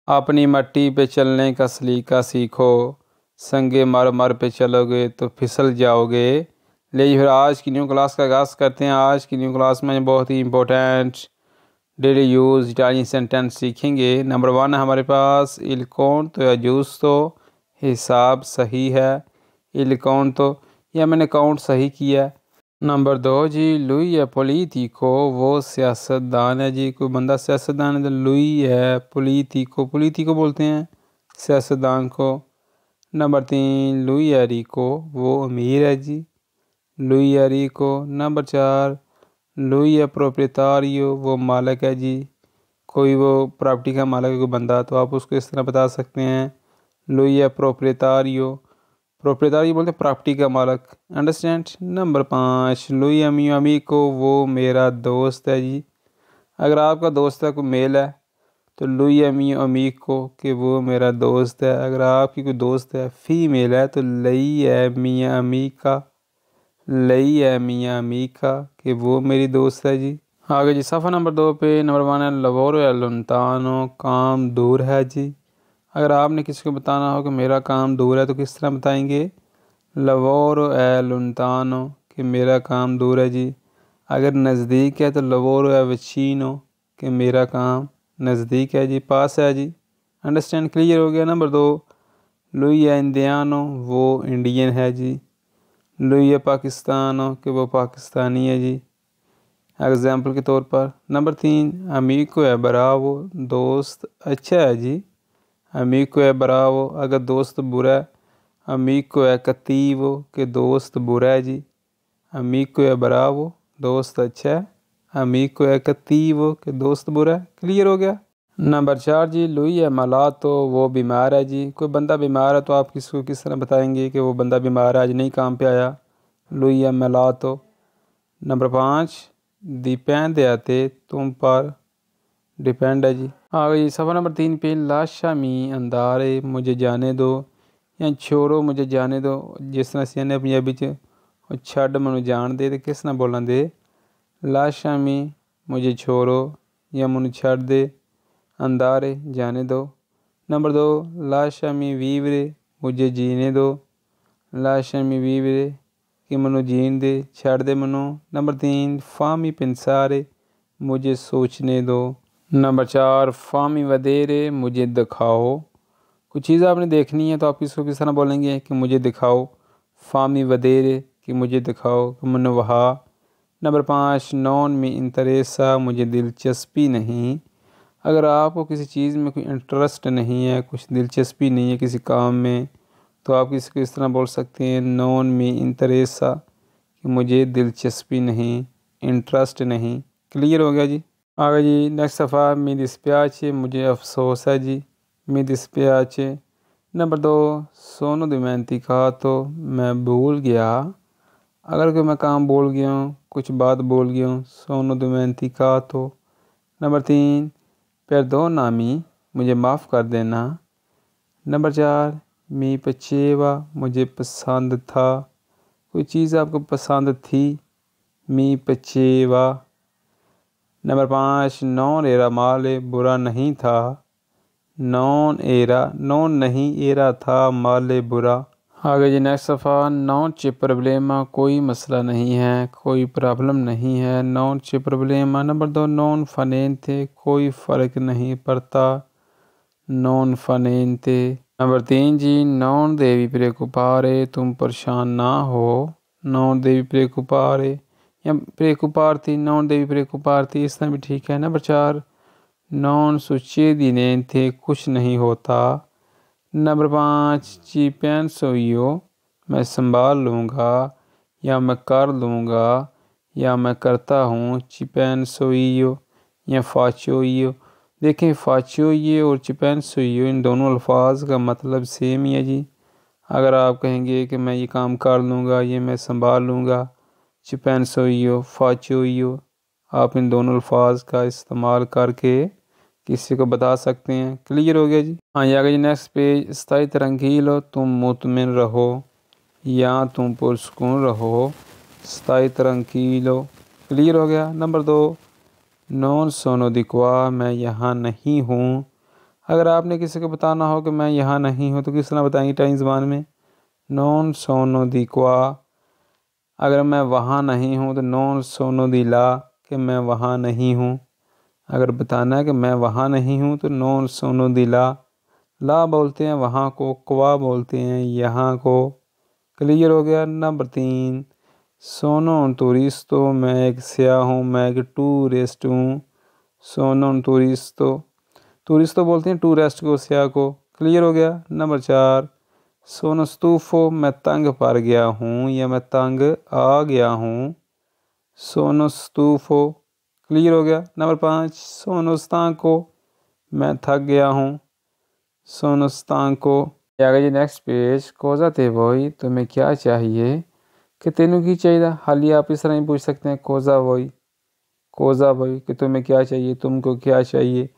अपनी मट्टी पे चलने का सलीका सीखो, संगे मर मर पे चलोगे तो फिसल जाओगे। ले फिर आज की न्यू क्लास का आगाज़ करते हैं। आज की न्यू क्लास में बहुत ही important daily use Italian sentence सीखेंगे। नंबर 1 हमारे पास इल कॉन्टो या जूस्तो, हिसाब सही है। इल कॉन्टो या मैंने काउंट सही किया। नंबर 2 जी लुई है पोलिटिको, वो सियासतदान है जी। कोई बंदा सियासतदान है तो लुई है पोलिटिको, पोलिटिको बोलते हैं सियासतदान को। नंबर 3 लुई है रिको, वो अमीर है जी, लुई है रिको। नंबर 4 लुई है प्रोप्रियतारियो, वो मालिक है जी। कोई वो प्रॉपर्टी का मालिक है कोई बंदा तो आप उसको इस तरह बता सकते हैं लुई है प्रोप्रियतारियो। प्रोप्रियतारियो बोलते हैं प्रॉपर्टी का मालिक, अंडरस्टैंड। नंबर 5 लुई अमी अमी को, वो मेरा दोस्त है जी। अगर आपका दोस्त है कोई मेल है तो लुई अमी अमी को कि वो मेरा दोस्त है। अगर आपकी कोई दोस्त है फीमेल है तो लई है मियाँ अमी का, लई है मियाँ अमी का कि वो मेरी दोस्त है जी। आगे जी सफ़ा नंबर 2 पे नंबर 1 है लवोरो या लुनतानो, काम दूर है जी। अगर आपने किसी को बताना हो कि मेरा काम दूर है तो किस तरह बताएंगे, लवोरो ए लुनतानो कि मेरा काम दूर है जी। अगर नज़दीक है तो लवोरो ए विचिनो कि मेरा काम नज़दीक है जी, पास है जी। अंडरस्टैंड, क्लियर हो गया। नंबर 2 लुई है इंडियानो, वो इंडियन है जी। लुई है पाकिस्तानो कि वो पाकिस्तानी है जी, एग्जाम्पल के तौर पर। नंबर 3 अमीको है बरावो, दोस्त अच्छा है जी। अमीको है बरावो अगर दोस्त बुरा है, अमीको है कतीवो कि दोस्त बुरा है जी। अमीको है बरावो दोस्त अच्छा है, अमीको है कतीवो कि दोस्त बुरा है, क्लियर हो गया। नंबर 4 जी लुई है मलातो, वो बीमार है जी। कोई बंदा बीमार है तो आप किसको किस तरह बताएंगे कि वो बंदा बीमार है, आज नहीं काम पे आया, लुई है मलातो। नंबर 5 डिपेंड आते तुम पर, डिपेंड है जी। आगे जी सफ़ा नंबर 3 पे लाशा मी अंदारे, मुझे जाने दो या छोड़ो मुझे जाने दो। जिस तरह सियाने पंजाबी च छड़ मैनू जान दे तो किस तरह बोलन दे, लाशा मी मुझे छोड़ो या मैनू छड़ दे, अंदारे जाने दो। नंबर 2 लाशा मी वीवरे, मुझे जीने दो, लाशा मी वीवरे कि मैनू जीन दे, छड़ दे मैनू। नंबर 3 फामी पेंसारे, मुझे सोचने दो। नंबर 4 फामी वदेरे, मुझे दिखाओ। कुछ चीज़ आपने देखनी है तो आप इसको किस तरह बोलेंगे कि मुझे दिखाओ, फामी वदेरे कि मुझे दिखाओ, कि मैंने वहा। नंबर 5 नॉन में इंटरेसा, मुझे दिलचस्पी नहीं। अगर आपको किसी चीज़ में कोई इंटरेस्ट नहीं है, कुछ दिलचस्पी नहीं है किसी काम में, तो आप इसको इस तरह बोल सकते हैं नॉन में इंटरेसा कि मुझे दिलचस्पी नहीं, इंटरेस्ट नहीं, क्लियर हो गया जी। आगे जी नेक्स्ट सफ़ा मी दिस्पियाचे, मुझे अफसोस है जी, मी दिस्पियाचे। नंबर 2 सोनो दिमेंती कहा तो मैं भूल गया। अगर कोई मैं काम बोल गया हूँ, कुछ बात बोल गया हूँ, सोनो दिमेंती कहा तो। नंबर 3 परदोनामी, मुझे माफ़ कर देना। नंबर 4 मी पचेवा, मुझे पसंद था। कोई चीज़ आपको पसंद थी, मी पचेवा। नंबर 5 नॉन एरा माले, बुरा नहीं था। नॉन एरा नॉन नहीं, एरा था, माले बुरा। आगे जी नेक्स्ट सफ़ा नॉन चे प्रॉब्लेमा, कोई मसला नहीं है, कोई प्रॉब्लम नहीं है, नॉन चे प्रॉब्लेमा। नंबर 2 नॉन फनेन थे, कोई फ़र्क नहीं पड़ता, नॉन फनेन थे। नंबर 3 जी नॉन देवी प्रेकुपारे, तुम परेशान ना हो, नॉन देवी प्रेकुपारे या प्रेकुपारती, नॉन देवी प्रेकुपारती, इस तरह भी ठीक है। नंबर 4 नॉन सुचे दिनें थे, कुछ नहीं होता। नंबर 5 ची पेंसोइयो, मैं संभाल लूँगा या मैं कर लूँगा या मैं करता हूँ, ची पेंसोइयो या फाचोइयो। देखें फाचोइयो और चिपेंसोइयो इन दोनों अल्फाज का मतलब सेम ही है जी। अगर आप कहेंगे कि मैं ये काम कर लूँगा, ये मैं संभाल लूँगा, चिपेंसोइयो फाचोइयो, आप इन दोनों अल्फाज का इस्तेमाल करके किसी को बता सकते हैं, क्लियर हो गया जी। हाँ ये आगे जी नेक्स्ट पेज स्थाई तरंगीलो, तुम मुतमिन रहो या तुम पुरसकून रहो, स्थाई तरंगीलो, क्लियर हो गया। नंबर 2 नॉन सोनो दिक्वा, मैं यहाँ नहीं हूँ। अगर आपने किसी को बताना हो कि मैं यहाँ नहीं हूँ तो किस तरह बताएंगे इटालियन ज़बान में? नॉन सोनो दी क्वा। अगर मैं वहाँ नहीं हूँ तो नॉन सोनो दी ला, कि मैं वहाँ नहीं हूँ। अगर बताना है कि मैं वहाँ नहीं हूँ तो नॉन सोनो दी ला बोलते हैं वहाँ को, क्वा बोलते हैं यहाँ को। क्लियर हो गया। नंबर 3, सोनो उन टूरिस्तो, मैं एक सयाह हूँ, मैं एक टूरिस्ट हूँ। सोनो उन टूरिस्तो बोलते हैं टूरिस्ट को, सयाह को। क्लियर हो गया। नंबर 4, सोनो स्तूफो, मैं तंग पड़ गया हूँ या मैं तंग आ गया हूँ। सोनो स्तूफो। क्लियर हो गया। नंबर 5, सोनो स्तांको, मैं थक गया हूँ। सोनो स्तांको। आगे जी नेक्स्ट पेज, कोजा ते वोई, तुम्हें क्या चाहिए, कि तेनू की चाहिए। हालिया आप इस तरह ही पूछ सकते हैं, कोजा वोई कि तुम्हें क्या चाहिए, तुमको क्या चाहिए।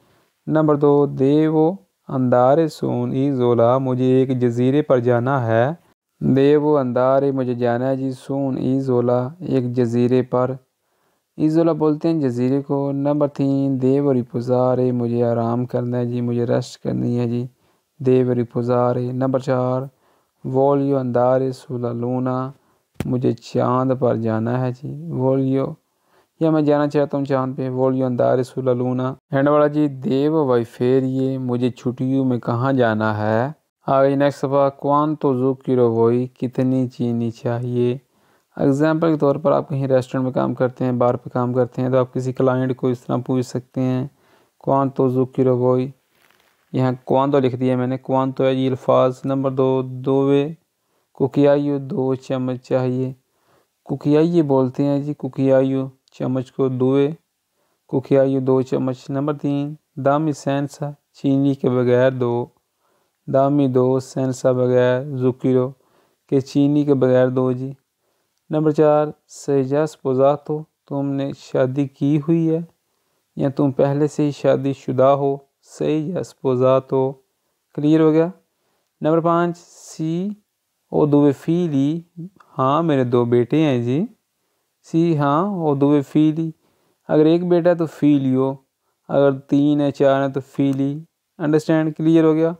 नंबर 2, देवो अंदारे सोन ई जोला, मुझे एक जजीरे पर जाना है। देवो अंदारे, मुझे जाना है जी, सोन ई जोला, एक जजीरे पर। ईज़ोला बोलते हैं जजीरे को। नंबर 3, देव रिपोजारे, मुझे आराम करना है जी, मुझे रेस्ट करनी है जी, देव रिपोजारे। नंबर 4, वोलियो अंदारे सुला लूना, मुझे चांद पर जाना है जी, वोलियो, या मैं जाना चाहता हूँ चांद पे, वोलियो अंदारे सुला लूना। एंड वाला जी, देव वाई फेरिए, मुझे छुट्टियों में कहाँ जाना है। आगे नेक्स्ट सफा, क्वांतो ज़ुकिरो वोई, कितनी चीनी चाहिए। एग्जाम्पल के तौर पर आप कहीं रेस्टोरेंट में काम करते हैं, बार पे काम करते हैं, तो आप किसी क्लाइंट को इस तरह पूछ सकते हैं, क्वांतो ज़ुकिरो वोई। यहाँ क्वांतो लिख दिया मैंने, क्वांतो है ये अल्फाज। नंबर 2, दोवे कुकियायु, 2 चम्मच चाहिए। कुकियाई बोलते हैं जी, कुकियायु चम्मच को, दुए कुकियायु 2 चम्मच। नंबर 3, दामी सेंसा, चीनी के बगैर 2, दामी 2 सेंसा बगैर, जुकिरो के चीनी के बगैर 2 जी। नंबर 4, सजा स्पोजातो, तुमने शादी की हुई है या तुम पहले से ही शादीशुदा हो, सही या स्पोजातो। क्लियर हो गया। नंबर 5, सी ओ दुए फीली, हाँ मेरे 2 बेटे हैं जी, सी हाँ ओ दुए फीली। अगर एक बेटा है तो फीलियो, अगर 3 है 4 है तो फीली। अंडरस्टैंड। क्लियर हो गया।